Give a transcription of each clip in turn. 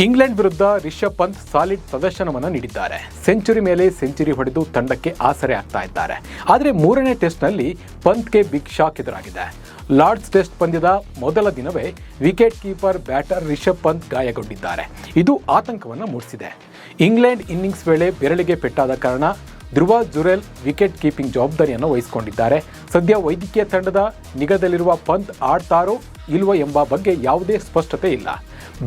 England ವಿರುದ್ಧ Rishabh Pant solid ಪ್ರದರ್ಶನವನ್ನು ನೀಡಿದ್ದಾರೆ. ಸೆಂಚುರಿ ಮೇಲೆ ಸೆಂಚುರಿ ಹೊಡೆದು ತಂಡಕ್ಕೆ ಆಸರೆ ಆಗ್ತಾ ಇದ್ದಾರೆ. ಆದರೆ ಮೂರನೇ ಟೆಸ್ಟ್ನಲ್ಲಿ ಪಂತ್ಗೆ ಬಿಗ್ ಶಾಕ್ ಎದುರಾಗಿದೆ. ಲಾರ್ಡ್ಸ್ ಟೆಸ್ಟ್ ಪಂದ್ಯದ ಮೊದಲ ದಿನವೇ wicket keeper batter Rishabh Pant ಗಾಯಗೊಂಡಿದ್ದಾರೆ. ಇದು ಆತಂಕವನ್ನು ಮೂಡಿಸಿದೆ. ಇಂಗ್ಲೆಂಡ್ ಇನ್ನಿಂಗ್ಸ್ ವೇಳೆ ಬೆರಳಿಗೆ ಪೆಟ್ಟಾದ ಕಾರಣ ಧ್ರುವ ಜುರೇಲ್ ವಿಕೆಟ್ ಕೀಪಿಂಗ್ ಜವಾಬ್ದಾರಿಯನ್ನು ವಹಿಸಿಕೊಂಡಿದ್ದಾರೆ. ಸದ್ಯ ವೈದ್ಯಕೀಯ ತಂಡದ ನಿಗಾದಲ್ಲಿರುವ ಪಂತ್ ಆಡ್ತಾರೋ ಇಲ್ವೋ ಎಂಬ ಬಗ್ಗೆ ಯಾವುದೇ ಸ್ಪಷ್ಟತೆ ಇಲ್ಲ.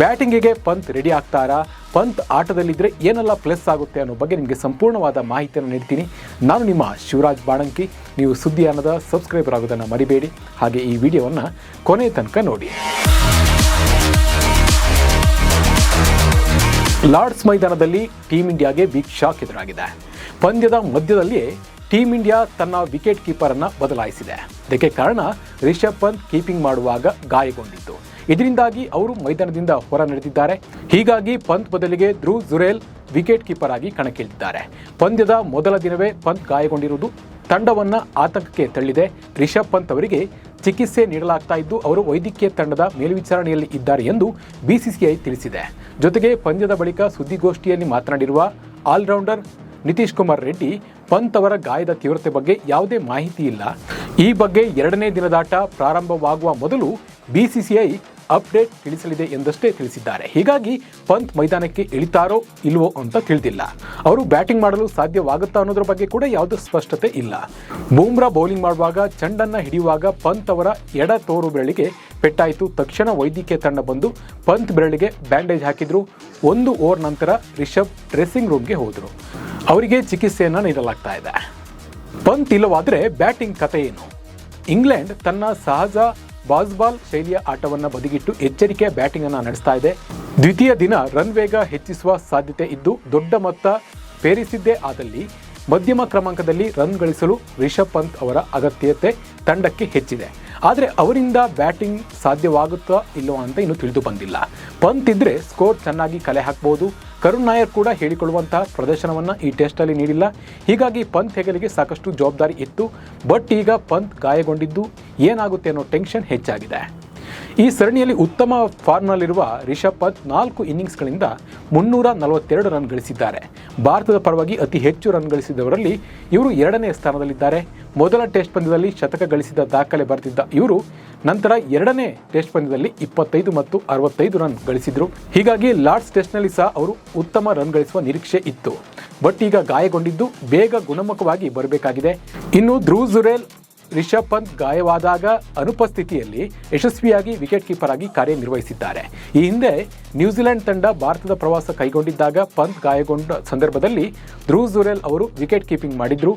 ಬ್ಯಾಟಿಂಗಿಗೆ ಪಂತ್ ರೆಡಿ ಆಗ್ತಾರಾ, ಪಂತ್ ಆಟದಲ್ಲಿದ್ದರೆ ಏನೆಲ್ಲ ಪ್ಲಸ್ ಆಗುತ್ತೆ ಅನ್ನೋ ಬಗ್ಗೆ ನಿಮಗೆ ಸಂಪೂರ್ಣವಾದ ಮಾಹಿತಿಯನ್ನು ನೀಡ್ತೀನಿ. ನಾನು ನಿಮ್ಮ ಶಿವರಾಜ್ ಬಾಣಂಕಿ. ನೀವು ಸುದ್ದಿಯಾನದ ಸಬ್ಸ್ಕ್ರೈಬರ್ ಆಗೋದನ್ನು ಮರಿಬೇಡಿ. ಹಾಗೆ ಈ ವಿಡಿಯೋವನ್ನು ಕೊನೆ ತನಕ ನೋಡಿ. ಲಾರ್ಡ್ಸ್ ಮೈದಾನದಲ್ಲಿ ಟೀಮ್ ಇಂಡಿಯಾಗೆ ಬಿಗ್ ಶಾಕ್ ಎದುರಾಗಿದೆ. ಪಂದ್ಯದ ಮಧ್ಯದಲ್ಲಿಯೇ ಟೀಮ್ ಇಂಡಿಯಾ ತನ್ನ ವಿಕೆಟ್ ಕೀಪರನ್ನು ಬದಲಾಯಿಸಿದೆ. ಇದಕ್ಕೆ ಕಾರಣ ರಿಷಬ್ ಪಂತ್ ಕೀಪಿಂಗ್ ಮಾಡುವಾಗ ಗಾಯಗೊಂಡಿದ್ದು. ಇದರಿಂದಾಗಿ ಅವರು ಮೈದಾನದಿಂದ ಹೊರ ನಡೆದಿದ್ದಾರೆ. ಹೀಗಾಗಿ ಪಂತ್ ಬದಲಿಗೆ ಧ್ರುವ ಜುರೇಲ್ ವಿಕೆಟ್ ಕೀಪರ್ ಆಗಿ ಕಣಕ್ಕಿಳಿದಿದ್ದಾರೆ. ಪಂದ್ಯದ ಮೊದಲ ದಿನವೇ ಪಂತ್ ಗಾಯಗೊಂಡಿರುವುದು ತಂಡವನ್ನು ಆತಂಕಕ್ಕೆ ತಳ್ಳಿದೆ. ರಿಷಬ್ ಪಂತ್ ಅವರಿಗೆ ಚಿಕಿತ್ಸೆ ನೀಡಲಾಗ್ತಾ ಇದ್ದು ಅವರು ವೈದ್ಯಕೀಯ ತಂಡದ ಮೇಲ್ವಿಚಾರಣೆಯಲ್ಲಿ ಇದ್ದಾರೆ ಎಂದು ಬಿಸಿಸಿಐ ತಿಳಿಸಿದೆ. ಜೊತೆಗೆ ಪಂದ್ಯದ ಬಳಿಕ ಸುದ್ದಿಗೋಷ್ಠಿಯಲ್ಲಿ ಮಾತನಾಡಿರುವ ಆಲ್ರೌಂಡರ್ ನಿತೀಶ್ ಕುಮಾರ್ ರೆಡ್ಡಿ, ಪಂತ್ ಅವರ ಗಾಯದ ತೀವ್ರತೆ ಬಗ್ಗೆ ಯಾವುದೇ ಮಾಹಿತಿ ಇಲ್ಲ. ಈ ಬಗ್ಗೆ ಎರಡನೇ ದಿನದಾಟ ಪ್ರಾರಂಭವಾಗುವ ಮೊದಲು ಬಿಸಿಸಿಐ ಅಪ್ಡೇಟ್ ತಿಳಿಸಲಿದೆ ಎಂದಷ್ಟೇ ತಿಳಿಸಿದ್ದಾರೆ. ಹೀಗಾಗಿ ಪಂತ್ ಮೈದಾನಕ್ಕೆ ಇಳಿತಾರೋ ಇಲ್ವೋ ಅಂತ ತಿಳಿದಿಲ್ಲ. ಅವರು ಬ್ಯಾಟಿಂಗ್ ಮಾಡಲು ಸಾಧ್ಯವಾಗುತ್ತಾ ಅನ್ನೋದ್ರ ಬಗ್ಗೆ ಕೂಡ ಯಾವುದೇ ಸ್ಪಷ್ಟತೆ ಇಲ್ಲ. ಬೂಮ್ರಾ ಬೌಲಿಂಗ್ ಮಾಡುವಾಗ ಚೆಂಡನ್ನು ಹಿಡಿಯುವಾಗ ಪಂತ್ ಅವರ ಎಡ ತೋರು ಬೆರಳಿಗೆ ಪೆಟ್ಟಾಯಿತು. ತಕ್ಷಣ ವೈದ್ಯಕೀಯ ತಂಡ ಬಂದು ಪಂತ್ ಬೆರಳಿಗೆ ಬ್ಯಾಂಡೇಜ್ ಹಾಕಿದ್ರು. 1 ಓವರ್ ನಂತರ ರಿಷಬ್ ಡ್ರೆಸ್ಸಿಂಗ್ ರೂಮ್ಗೆ ಹೋದರು. ಅವರಿಗೆ ಚಿಕಿತ್ಸೆಯನ್ನು ನೀಡಲಾಗ್ತಾ ಇದೆ. ಪಂತ್ ಇಲ್ಲವಾದರೆ ಬ್ಯಾಟಿಂಗ್ ಕತೆ ಏನು? ಇಂಗ್ಲೆಂಡ್ ತನ್ನ ಸಹಜ ಬಾಲ್ ಶೈಲಿಯ ಆಟವನ್ನು ಬದಿಗಿಟ್ಟು ಎಚ್ಚರಿಕೆಯ ಬ್ಯಾಟಿಂಗ್ ಅನ್ನು ನಡೆಸ್ತಾ ಇದೆ. ದ್ವಿತೀಯ ದಿನ ರನ್ ವೇಗ ಹೆಚ್ಚಿಸುವ ಸಾಧ್ಯತೆ ಇದ್ದು ದೊಡ್ಡ ಮೊತ್ತ ಪೇರಿಸಿದ್ದೇ ಆದಲ್ಲಿ ಮಧ್ಯಮ ಕ್ರಮಾಂಕದಲ್ಲಿ ರನ್ ಗಳಿಸಲು ರಿಷಬ್ ಪಂತ್ ಅವರ ಅಗತ್ಯತೆ ತಂಡಕ್ಕೆ ಹೆಚ್ಚಿದೆ. ಆದರೆ ಅವರಿಂದ ಬ್ಯಾಟಿಂಗ್ ಸಾಧ್ಯವಾಗುತ್ತಾ ಇಲ್ಲೋ ಅಂತ ಇನ್ನೂ ತಿಳಿದು ಬಂದಿಲ್ಲ. ಪಂತ್ ಇದ್ದರೆ ಸ್ಕೋರ್ ಚೆನ್ನಾಗಿ ಕಲೆ ಹಾಕಬಹುದು. ಕರುಣ್ ನಾಯರ್ ಕೂಡ ಹೇಳಿಕೊಳ್ಳುವಂತಹ ಪ್ರದರ್ಶನವನ್ನು ಈ ಟೆಸ್ಟಲ್ಲಿ ನೀಡಿಲ್ಲ. ಹೀಗಾಗಿ ಪಂತ್ ಹೆಗಲಿಗೆ ಸಾಕಷ್ಟು ಜವಾಬ್ದಾರಿ ಇತ್ತು. ಬಟ್ ಈಗ ಪಂತ್ ಗಾಯಗೊಂಡಿದ್ದು ಏನಾಗುತ್ತೆ ಅನ್ನೋ ಟೆನ್ಷನ್ ಹೆಚ್ಚಾಗಿದೆ. ಈ ಸರಣಿಯಲ್ಲಿ ಉತ್ತಮ ಫಾರ್ಮ್ನಲ್ಲಿರುವ ರಿಷಬ್ ಪಂತ್ 4 ಇನ್ನಿಂಗ್ಸ್ಗಳಿಂದ 342 ರನ್ ಗಳಿಸಿದ್ದಾರೆ. ಭಾರತದ ಪರವಾಗಿ ಅತಿ ಹೆಚ್ಚು ರನ್ ಗಳಿಸಿದವರಲ್ಲಿ ಇವರು 2ನೇ ಸ್ಥಾನದಲ್ಲಿದ್ದಾರೆ. ಮೊದಲ ಟೆಸ್ಟ್ ಪಂದ್ಯದಲ್ಲಿ ಶತಕ ಗಳಿಸಿದ ದಾಖಲೆ ಬರೆದಿದ್ದ ಇವರು ನಂತರ 2ನೇ ಟೆಸ್ಟ್ ಪಂದ್ಯದಲ್ಲಿ 25 ಮತ್ತು 65 ರನ್ ಗಳಿಸಿದ್ರು. ಹೀಗಾಗಿ ಲಾರ್ಡ್ಸ್ ಟೆಸ್ಟ್ನಲ್ಲಿ ಸಹ ಅವರು ಉತ್ತಮ ರನ್ ಗಳಿಸುವ ನಿರೀಕ್ಷೆ ಇತ್ತು. ಬಟ್ ಈಗ ಗಾಯಗೊಂಡಿದ್ದು ಬೇಗ ಗುಣಮುಖವಾಗಿ ಬರಬೇಕಾಗಿದೆ. ಇನ್ನು ಧ್ರುವ ಜುರೇಲ್ ರಿಷಬ್ ಪಂತ್ ಗಾಯವಾದಾಗ ಅನುಪಸ್ಥಿತಿಯಲ್ಲಿ ಯಶಸ್ವಿಯಾಗಿ ವಿಕೆಟ್ ಕೀಪರ್ ಆಗಿ ಕಾರ್ಯನಿರ್ವಹಿಸಿದ್ದಾರೆ. ಈ ಹಿಂದೆ ನ್ಯೂಜಿಲೆಂಡ್ ತಂಡ ಭಾರತದ ಪ್ರವಾಸ ಕೈಗೊಂಡಿದ್ದಾಗ ಪಂತ್ ಗಾಯಗೊಂಡ ಸಂದರ್ಭದಲ್ಲಿ ಧ್ರುವ ಜುರೇಲ್ ಅವರು ವಿಕೆಟ್ ಕೀಪಿಂಗ್ ಮಾಡಿದ್ರು.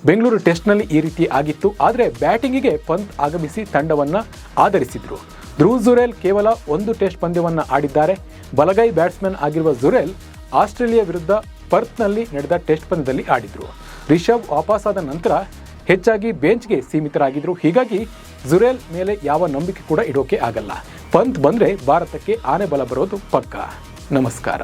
ಬೆಂಗಳೂರು ಟೆಸ್ಟ್ನಲ್ಲಿ ಈ ರೀತಿ ಆಗಿತ್ತು. ಆದರೆ ಬ್ಯಾಟಿಂಗಿಗೆ ಪಂತ್ ಆಗಮಿಸಿ ತಂಡವನ್ನು ಆಧರಿಸಿದ್ರು. ಧ್ರುವ ಜುರೇಲ್ ಕೇವಲ 1 ಟೆಸ್ಟ್ ಪಂದ್ಯವನ್ನು ಆಡಿದ್ದಾರೆ. ಬಲಗೈ ಬ್ಯಾಟ್ಸ್ಮನ್ ಆಗಿರುವ ಜುರೇಲ್ ಆಸ್ಟ್ರೇಲಿಯಾ ವಿರುದ್ಧ ಪರ್ತ್ನಲ್ಲಿ ನಡೆದ ಟೆಸ್ಟ್ ಪಂದ್ಯದಲ್ಲಿ ಆಡಿದ್ರು. ರಿಷಬ್ ವಾಪಸ್ಸಾದ ನಂತರ ಹೆಚ್ಚಾಗಿ ಬೆಂಚ್ಗೆ ಸೀಮಿತರಾಗಿದ್ದರು. ಹೀಗಾಗಿ ಜುರೇಲ್ ಮೇಲೆ ಯಾವ ನಂಬಿಕೆ ಕೂಡ ಇಡೋಕೆ ಆಗಲ್ಲ. ಪಂತ್ ಬಂದರೆ ಭಾರತಕ್ಕೆ ಆನೆ ಬಲ ಬರೋದು ಪಕ್ಕಾ. ನಮಸ್ಕಾರ.